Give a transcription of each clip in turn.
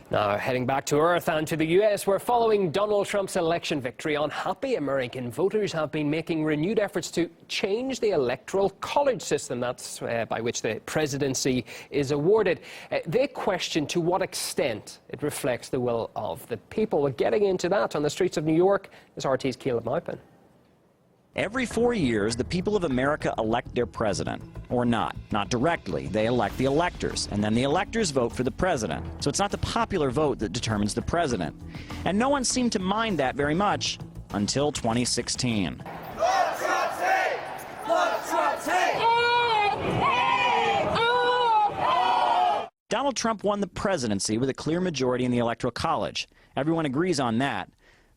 Now, heading back to Earth and to the US, where following Donald Trump's election victory, unhappy American voters have been making renewed efforts to change the Electoral College system. That's by which the presidency is awarded. They question to what extent it reflects the will of the people. We're getting into that on the streets of New York is RT's Caleb Maupin. Every 4 years, the people of America elect their president, or not. Not directly. They elect the electors, and then the electors vote for the president. So it's not the popular vote that determines the president. And no one seemed to mind that very much until 2016. Love Trump, take! Love Trump, take! Donald Trump won the presidency with a clear majority in the Electoral College. Everyone agrees on that.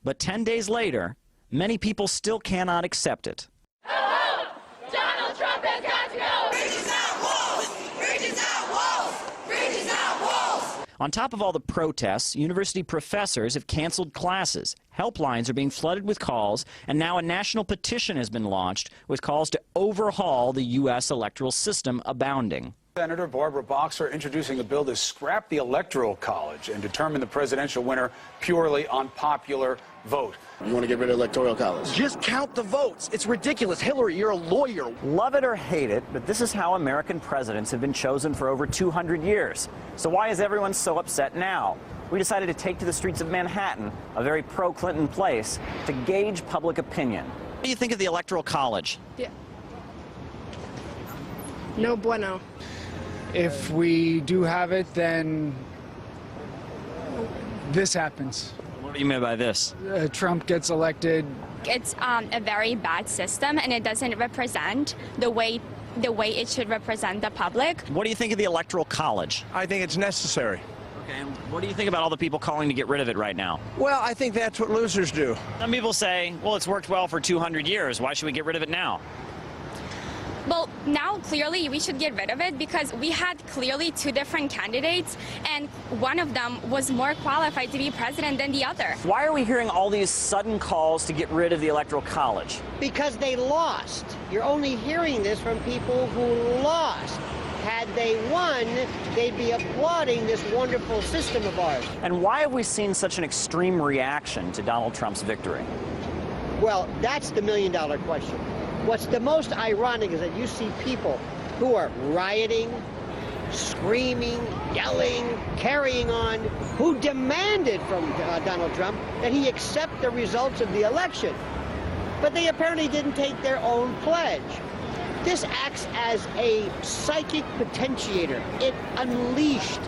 But 10 days later, many people still cannot accept it. Donald Trump has got to go! Bridges out walls! Bridges out walls! Bridges out walls! On top of all the protests, university professors have canceled classes. Helplines are being flooded with calls, and now a national petition has been launched with calls to overhaul the U.S. electoral system abounding. Senator Barbara Boxer introducing a bill to scrap the Electoral College and determine the presidential winner purely on popular vote. You want to get rid of the Electoral College? Just count the votes. It's ridiculous. Hillary, you're a lawyer. Love it or hate it, but this is how American presidents have been chosen for over 200 years. So why is everyone so upset now? We decided to take to the streets of Manhattan, a very pro-Clinton place, to gauge public opinion. What do you think of the Electoral College? Yeah. No bueno. If we do have it, then this happens. What do you mean by this? Trump gets elected. It's a very bad system, and it doesn't represent the way it should represent the public. What do you think of the Electoral College? I think it's necessary. Okay, and what do you think about all the people calling to get rid of it right now? Well, I think that's what losers do. Some people say, well, it's worked well for 200 years. Why should we get rid of it now? Well, now clearly we should get rid of it because we had clearly two different candidates, and one of them was more qualified to be president than the other. Why are we hearing all these sudden calls to get rid of the Electoral College? Because they lost. You're only hearing this from people who lost. Had they won, they'd be applauding this wonderful system of ours. And why have we seen such an extreme reaction to Donald Trump's victory? Well, that's the million-dollar question. What's the most ironic is that you see people who are rioting, screaming, yelling, carrying on, who demanded from Donald Trump that he accept the results of the election. But they apparently didn't take their own pledge. This acts as a psychic potentiator. It unleashed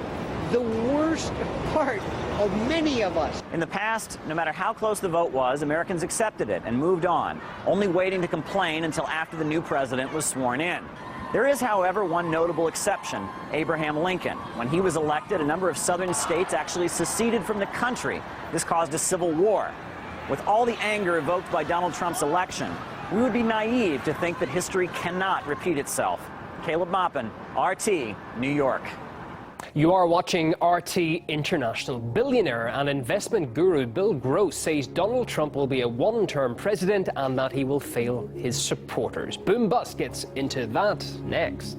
the worst part of many of us. In the past, no matter how close the vote was, Americans accepted it and moved on, only waiting to complain until after the new president was sworn in. There is, however, one notable exception, Abraham Lincoln. When he was elected, a number of southern states actually seceded from the country. This caused a civil war. With all the anger evoked by Donald Trump's election, we would be naive to think that history cannot repeat itself. Caleb Maupin, RT, New York. You are watching RT International. Billionaire and investment guru Bill Gross says Donald Trump will be a one-term president and that he will fail his supporters. Boom Bust gets into that next.